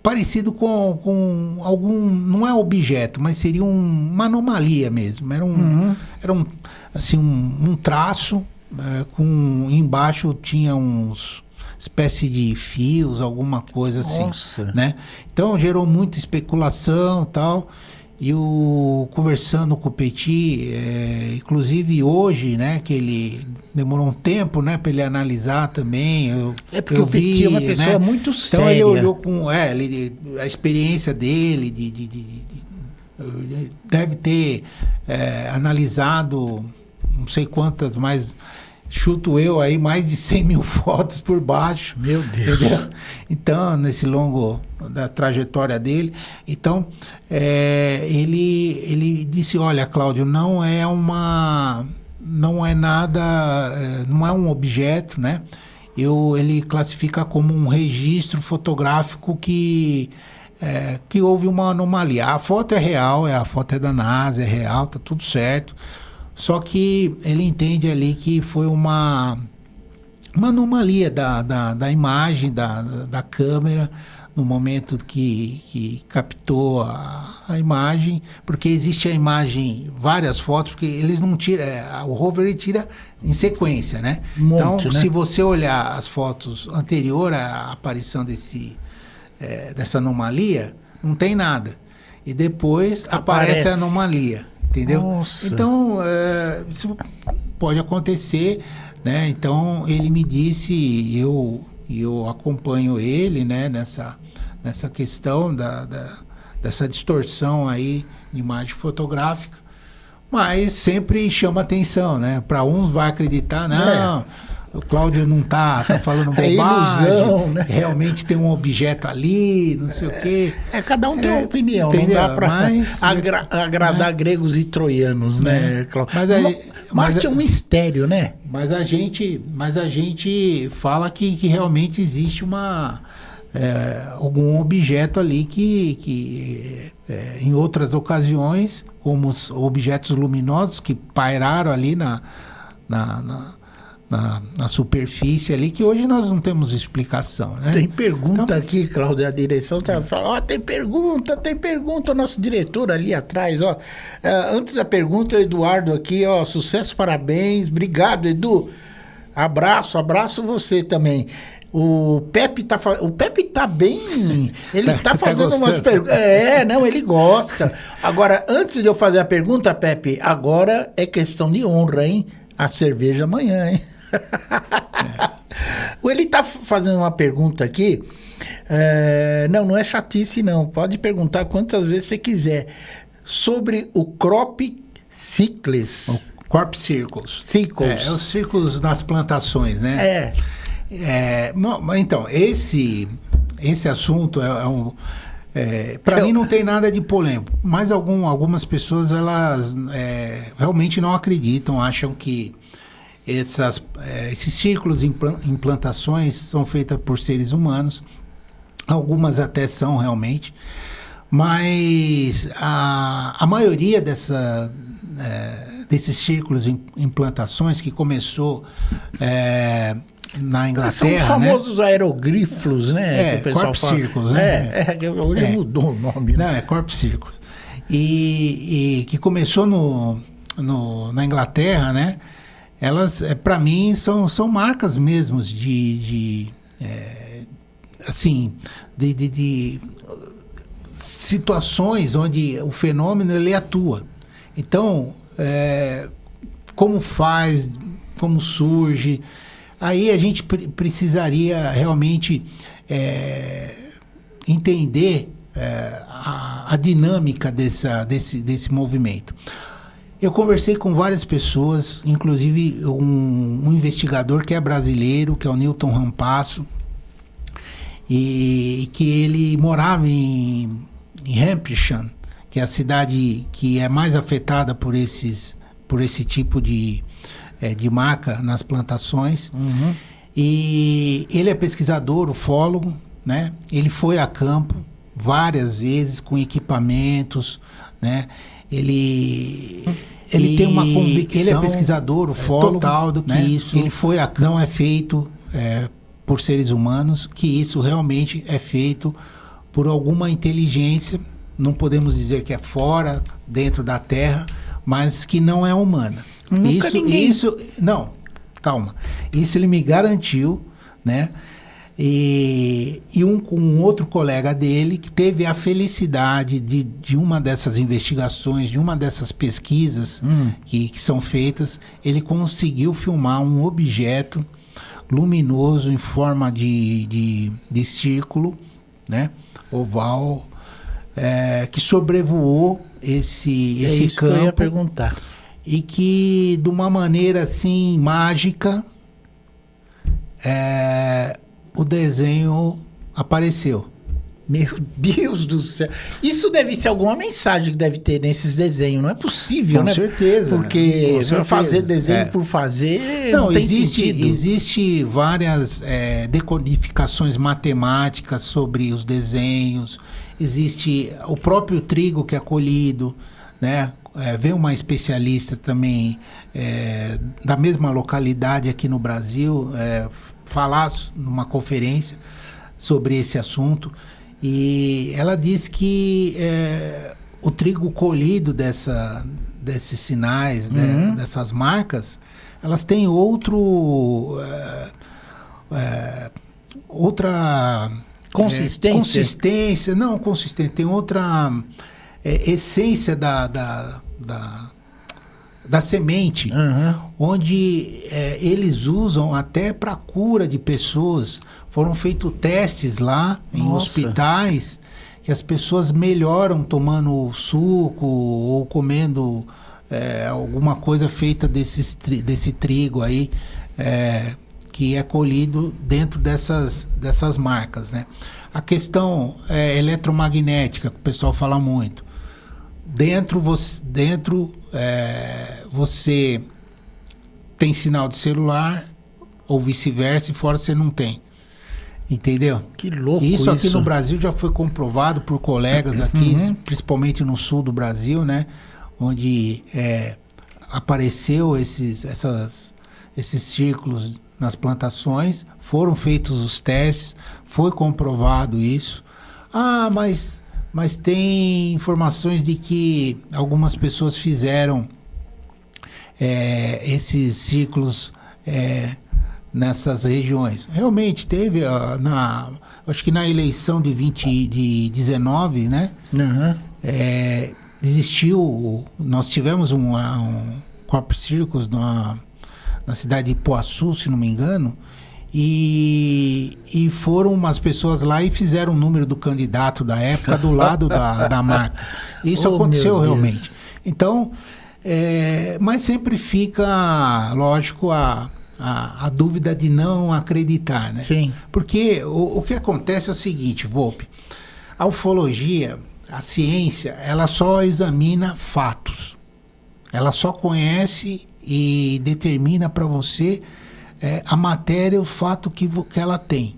parecido com algum, não é objeto, mas seria uma anomalia mesmo. Era um traço, embaixo tinha uns espécie de fios, alguma coisa assim. Nossa. Né? Então gerou muita especulação e tal. E conversando com o Petit, inclusive hoje, né, que ele demorou um tempo, né, para ele analisar também. Porque o Petit é uma pessoa muito séria. Então ele olhou com a experiência dele, deve ter analisado não sei quantas, mas chuto eu aí, mais de 100 mil fotos por baixo. Meu Deus. Entendeu? Então, nesse longo da trajetória dele. Então, ele disse, olha, Cláudio, não é nada, não é um objeto, né? Ele classifica como um registro fotográfico que houve uma anomalia. A foto é real, a foto é da NASA, é real, tá tudo certo. Só que ele entende ali que foi uma anomalia da imagem, da câmera, no momento que captou a imagem, porque existe a imagem, várias fotos, porque eles não tiram, o rover ele tira em sequência, né? Monte, então, né? Se você olhar as fotos anteriores à aparição dessa anomalia, não tem nada. E depois aparece a anomalia. Entendeu? Nossa. Então, isso pode acontecer, né? Então, ele me disse, e eu acompanho ele, né? Nessa questão dessa distorção aí de imagem fotográfica, mas sempre chama atenção, né? Para uns vai acreditar, não, o Cláudio não tá falando bobagem, ilusão, né? Realmente tem um objeto ali, não sei o quê. Cada um tem uma opinião, entendeu? não dá para agradar gregos e troianos, né, Cláudio? Marte é um mistério, né? Mas a gente fala que realmente existe algum objeto ali que em outras ocasiões, como os objetos luminosos que pairaram ali na superfície ali, que hoje nós não temos explicação, né? Tem pergunta aqui, Cláudio, a direção fala, tem pergunta, o nosso diretor ali atrás, ó. Antes da pergunta, o Eduardo aqui, ó, sucesso, parabéns, obrigado, Edu. Abraço você também. O Pepe tá bem, ele tá fazendo umas perguntas. Não, ele gosta. Agora, antes de eu fazer a pergunta, Pepe, agora é questão de honra, hein? A cerveja amanhã, hein? Ele tá fazendo uma pergunta aqui. Não é chatice, não. Pode perguntar quantas vezes você quiser. Sobre o crop cycles. Crop circles. Cycles. Os círculos nas plantações, né? Então, esse assunto para mim não tem nada de polêmico, mas algumas pessoas elas realmente não acreditam, acham que esses círculos em plantações são feitos por seres humanos, algumas até são realmente, mas a maioria desses círculos em plantações que começou na Inglaterra, são os famosos aeroglifos, né? Que o pessoal Corp Circles, né? Hoje mudou o nome. Não, Corp Circles. E que começou na Inglaterra, né? Elas, para mim, são marcas mesmo de situações onde o fenômeno ele atua. Então, como faz, como surge, aí a gente precisaria realmente entender a dinâmica desse movimento. Eu conversei com várias pessoas, inclusive um investigador que é brasileiro, que é o Newton Rampasso, e que ele morava em Hampshire, que é a cidade que é mais afetada por esse tipo de marca nas plantações. Uhum. E ele é pesquisador, ufólogo, né? Ele foi a campo várias vezes com equipamentos, né? Ele tem uma convicção. Ele é pesquisador, ufólogo, total do que, né? Isso ele foi a campo. Não é feito por seres humanos, que isso realmente é feito por alguma inteligência. Não podemos dizer que é fora, dentro da Terra, mas que não é humana. Nunca ninguém... Não, calma. Isso ele me garantiu, né? E um outro colega dele que teve a felicidade de uma dessas investigações, de uma dessas pesquisas que são feitas, ele conseguiu filmar um objeto luminoso em forma de círculo, né? Oval, que sobrevoou esse isso campo. Que eu ia perguntar. E que, de uma maneira assim mágica, o desenho apareceu. Meu Deus do céu. Isso deve ser alguma mensagem que deve ter nesses desenhos. Não é possível, né? Com certeza. Porque fazer desenho por fazer não tem sentido. Existe várias decodificações matemáticas sobre os desenhos. Existe o próprio trigo que é colhido, né? Veio uma especialista também da mesma localidade aqui no Brasil falar numa conferência sobre esse assunto, e ela disse que o trigo colhido desses sinais, né, dessas marcas, elas têm outra consistência, não consistência, tem outra essência da semente, onde eles usam até para cura de pessoas. Foram feitos testes lá em hospitais que as pessoas melhoram tomando suco ou comendo alguma coisa feita desse trigo aí, que é colhido dentro dessas marcas, né? A questão eletromagnética, que o pessoal fala muito. Dentro você tem sinal de celular ou vice-versa, e fora você não tem. Entendeu? Que louco isso. Aqui no Brasil já foi comprovado por colegas aqui, principalmente no sul do Brasil, né? Onde apareceu esses círculos nas plantações, foram feitos os testes, foi comprovado isso. Mas tem informações de que algumas pessoas fizeram esses círculos nessas regiões. Realmente teve, acho que na eleição de 2019, né? Existiu, nós tivemos um Corp Circles na cidade de Ipuaçu, se não me engano, e foram umas pessoas lá e fizeram o número do candidato da época do lado da marca. Isso aconteceu realmente. Então, mas sempre fica, lógico, a dúvida de não acreditar, né? Sim. Porque o que acontece é o seguinte, Volpe, a ufologia, a ciência, ela só examina fatos. Ela só conhece e determina para você a matéria, o fato que ela tem.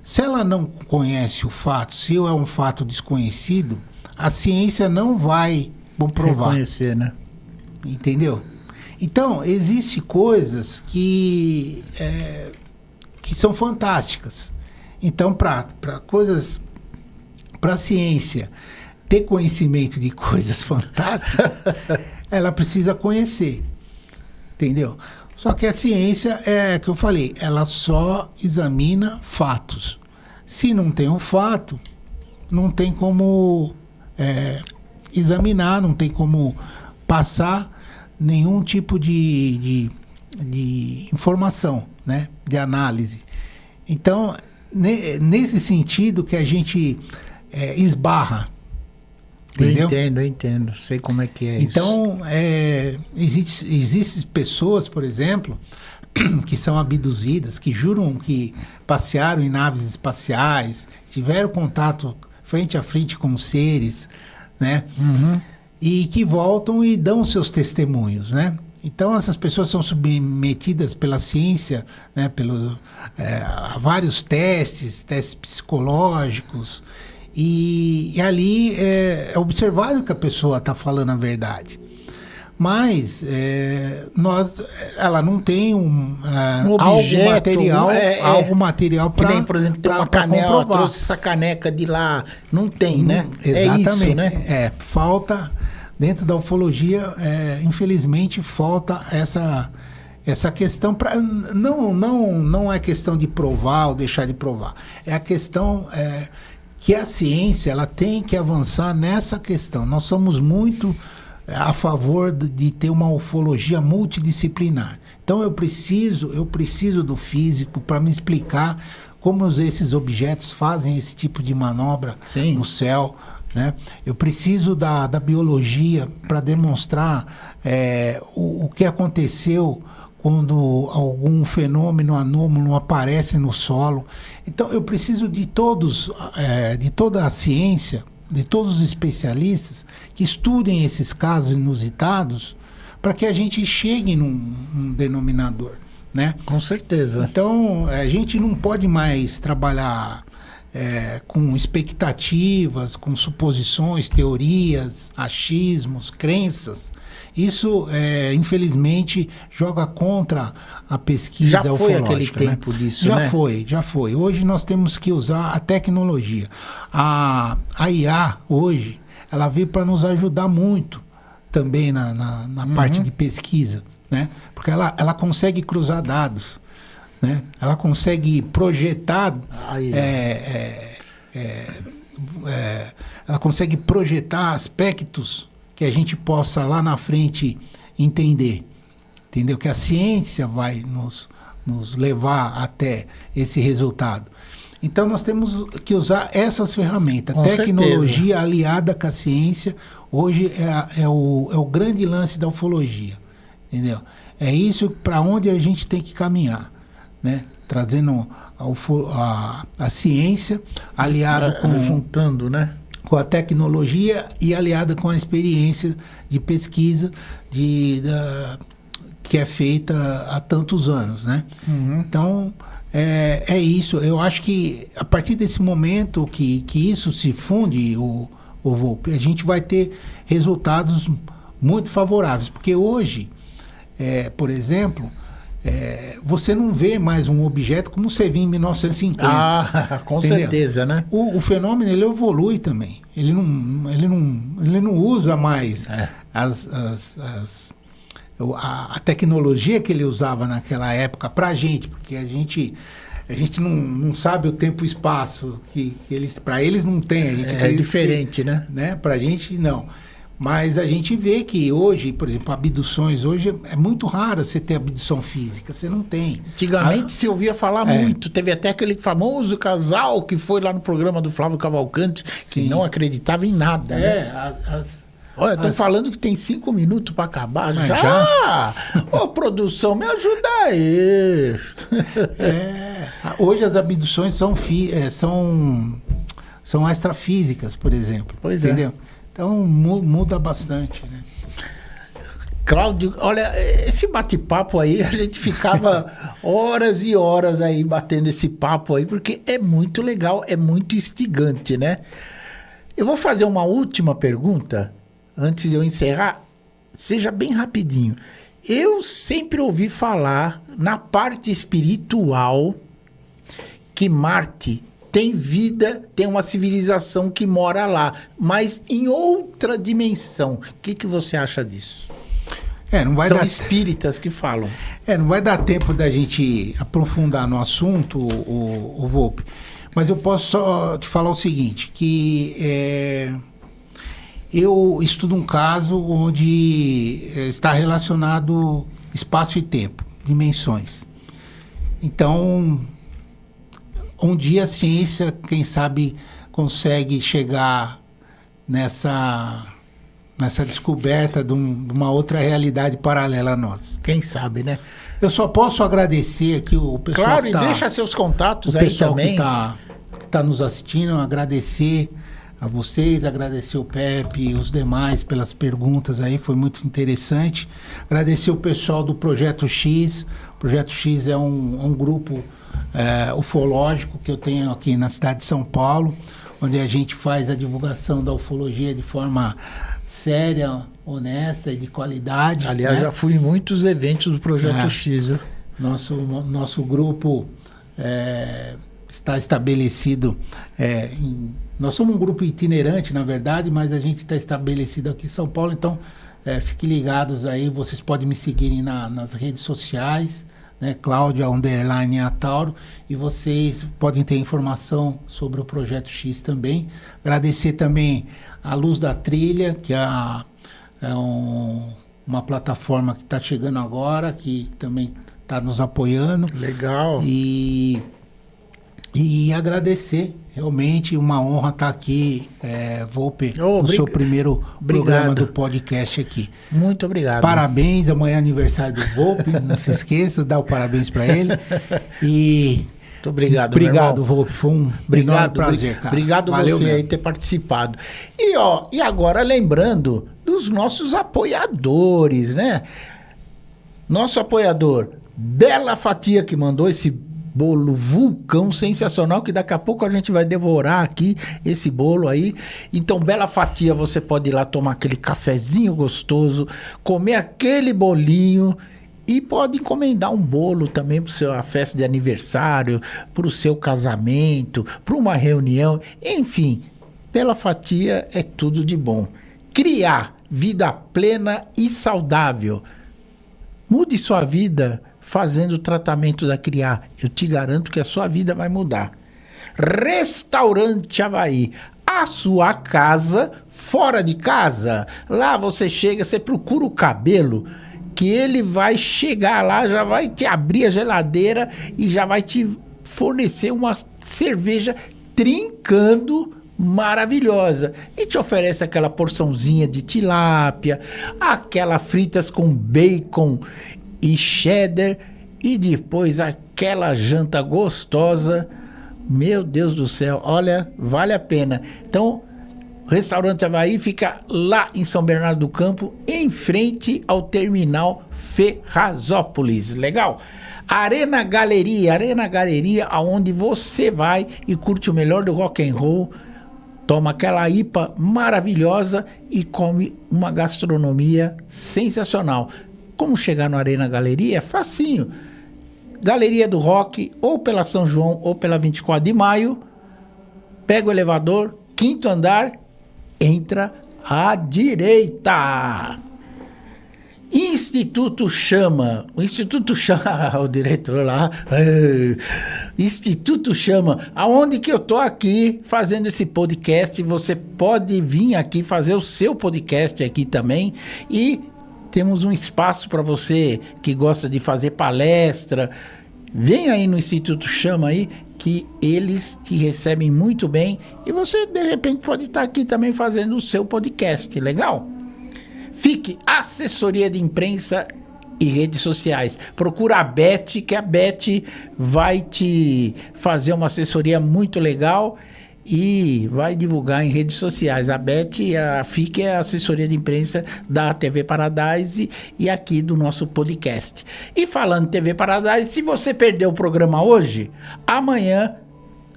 Se ela não conhece o fato, se é um fato desconhecido, a ciência não vai comprovar. Reconhecer, né? Entendeu? Então, existem coisas que são fantásticas. Então, para a ciência ter conhecimento de coisas fantásticas, ela precisa conhecer. Entendeu? Só que a ciência, que eu falei, ela só examina fatos. Se não tem um fato, não tem como examinar, não tem como passar nenhum tipo de informação, né? De análise. Então, nesse sentido que a gente esbarra. Entendeu? Eu entendo. Sei como é que é isso. Então, existem pessoas, por exemplo, que são abduzidas, que juram que passearam em naves espaciais, tiveram contato frente a frente com seres, né? Uhum. E que voltam e dão seus testemunhos, né? Então, essas pessoas são submetidas pela ciência, né, a vários testes psicológicos, e ali é observado que a pessoa está falando a verdade. Mas ela não tem objeto, algo material para, por exemplo, tem uma caneca, trouxe essa caneca de lá, não tem, né? Exatamente. É isso, né? Falta, dentro da ufologia, infelizmente, falta essa questão. Não é questão de provar ou deixar de provar, é a questão que a ciência ela tem que avançar nessa questão. Nós somos muito a favor de ter uma ufologia multidisciplinar. Então eu preciso do físico para me explicar como esses objetos fazem esse tipo de manobra Sim. no céu, né? Eu preciso da biologia para demonstrar o que aconteceu quando algum fenômeno anômalo aparece no solo. Então eu preciso de toda a ciência, de todos os especialistas que estudem esses casos inusitados para que a gente chegue num denominador, né? Com certeza. Então a gente não pode mais trabalhar com expectativas, com suposições, teorias, achismos, crenças. Isso, infelizmente, joga contra a pesquisa ufológica. Já foi aquele tempo disso, né? Já foi. Hoje nós temos que usar a tecnologia. A IA, hoje, ela veio para nos ajudar muito também na parte de pesquisa, né? Porque ela consegue cruzar dados, né? Ela consegue projetar... ela consegue projetar aspectos que a gente possa lá na frente entender, entendeu? Que a ciência vai nos levar até esse resultado. Então nós temos que usar essas ferramentas. Com Tecnologia certeza. aliada com a ciência, hoje é o grande lance da ufologia, entendeu? É isso para onde a gente tem que caminhar, né? Trazendo a ciência aliado juntando, né? Com a tecnologia e aliada com a experiência de pesquisa que é feita há tantos anos, né? Uhum. Então, é isso. Eu acho que a partir desse momento que isso se funde, o Volpe, a gente vai ter resultados muito favoráveis. Porque hoje, por exemplo... você não vê mais um objeto como você via em 1950. Com entendeu? certeza, né? O fenômeno ele evolui também. Ele não usa mais a tecnologia que ele usava naquela época pra gente, porque a gente não sabe o tempo e espaço que eles, para eles não tem. A gente é diferente, né? Pra gente não. Mas a gente vê que hoje, por exemplo, abduções, hoje é muito raro você ter abdução física, você não tem. Antigamente se ouvia falar muito. Teve até aquele famoso casal que foi lá no programa do Flávio Cavalcante, que não acreditava em nada. Olha, estão falando que tem 5 minutos para acabar. Já? Ô, produção, me ajuda aí. Hoje as abduções são extrafísicas, por exemplo. Pois entendeu? é. Então muda bastante, né? Cláudio, olha, esse bate-papo aí, a gente ficava horas e horas aí batendo esse papo aí, porque é muito legal, é muito instigante, né? Eu vou fazer uma última pergunta, antes de eu encerrar, seja bem rapidinho. Eu sempre ouvi falar, na parte espiritual, que Marte tem vida, tem uma civilização que mora lá, mas em outra dimensão. O que você acha disso? São espíritas que falam. Não vai dar tempo da gente aprofundar no assunto, o Volpe, mas eu posso só te falar o seguinte, que eu estudo um caso onde está relacionado espaço e tempo, dimensões. Então, um dia a ciência, quem sabe, consegue chegar nessa descoberta de uma outra realidade paralela a nós. Quem sabe, né? Eu só posso agradecer aqui o pessoal. Claro, e deixa seus contatos aí também. Que tá nos assistindo, agradecer a vocês, agradecer o Pepe e os demais pelas perguntas aí, foi muito interessante. Agradecer o pessoal do Projeto X. O Projeto X é um grupo ufológico que eu tenho aqui na cidade de São Paulo, onde a gente faz a divulgação da ufologia de forma séria, honesta e de qualidade. Aliás, já fui em muitos eventos do Projeto X. Né? Nosso grupo está estabelecido, nós somos um grupo itinerante, na verdade, mas a gente está estabelecido aqui em São Paulo, então fiquem ligados aí, vocês podem me seguirem nas redes sociais, né, Cláudio _Atauro, e vocês podem ter informação sobre o Projeto X também. Agradecer também a Luz da Trilha, que é uma plataforma que está chegando agora, que também está nos apoiando. Legal. E agradecer, realmente uma honra estar aqui, Volpe, no seu primeiro programa do podcast aqui. Muito obrigado. Parabéns, amanhã é aniversário do Volpe, não se esqueça, dá o parabéns para ele. Muito obrigado, obrigado, Volpe, foi um enorme prazer, cara. Obrigado Valeu você mesmo. aí ter participado. E agora lembrando dos nossos apoiadores, né? Nosso apoiador, Bela Fatia, que mandou esse bolo vulcão sensacional, que daqui a pouco a gente vai devorar aqui esse bolo aí. Então, Bela Fatia, você pode ir lá tomar aquele cafezinho gostoso, comer aquele bolinho e pode encomendar um bolo também para sua festa de aniversário, para o seu casamento, para uma reunião, enfim. Bela Fatia é tudo de bom. Criar vida plena e saudável. Mude sua vida fazendo o tratamento da Criar. Eu te garanto que a sua vida vai mudar. Restaurante Havaí. A sua casa fora de casa. Lá você chega, você procura o cabelo, que ele vai chegar lá, já vai te abrir a geladeira e já vai te fornecer uma cerveja trincando maravilhosa. E te oferece aquela porçãozinha de tilápia, aquela fritas com bacon e cheddar, e depois aquela janta gostosa. Meu Deus do céu, olha, vale a pena. Então, o Restaurante Havaí fica lá em São Bernardo do Campo, em frente ao Terminal Ferrazópolis. Legal? Arena Galeria, aonde você vai e curte o melhor do rock and roll, toma aquela IPA maravilhosa e come uma gastronomia sensacional. Como chegar no Arena Galeria? É facinho. Galeria do Rock, ou pela São João, ou pela 24 de Maio. Pega o elevador, 5º andar, entra à direita. Instituto Chama. O Instituto Chama, o diretor lá. Instituto Chama. Aonde que eu tô aqui fazendo esse podcast, você pode vir aqui fazer o seu podcast aqui também. E temos um espaço para você que gosta de fazer palestra. Vem aí no Instituto Chama aí, que eles te recebem muito bem. E você, de repente, pode estar aqui também fazendo o seu podcast. Legal? Fique assessoria de imprensa e redes sociais. Procura a Beth, que a Beth vai te fazer uma assessoria muito legal e vai divulgar em redes sociais. A Beth, a FIC é a assessoria de imprensa da TV Paradise e aqui do nosso podcast. E falando de TV Paradise, se você perdeu o programa hoje, amanhã,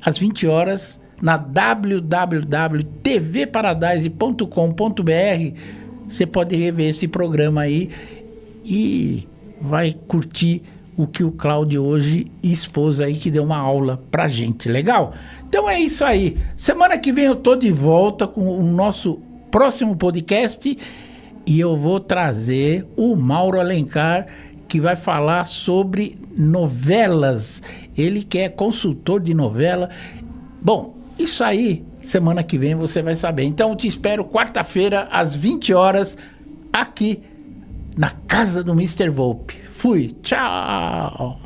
às 20 horas, na www.tvparadise.com.br, você pode rever esse programa aí e vai curtir o que o Cláudio hoje expôs aí, que deu uma aula pra gente, legal? Então é isso aí. Semana que vem eu tô de volta com o nosso próximo podcast e eu vou trazer o Mauro Alencar, que vai falar sobre novelas. Ele que é consultor de novela. Bom, isso aí, semana que vem você vai saber. Então eu te espero quarta-feira às 20 horas aqui na casa do Mr. Volpe. Fui, tchau!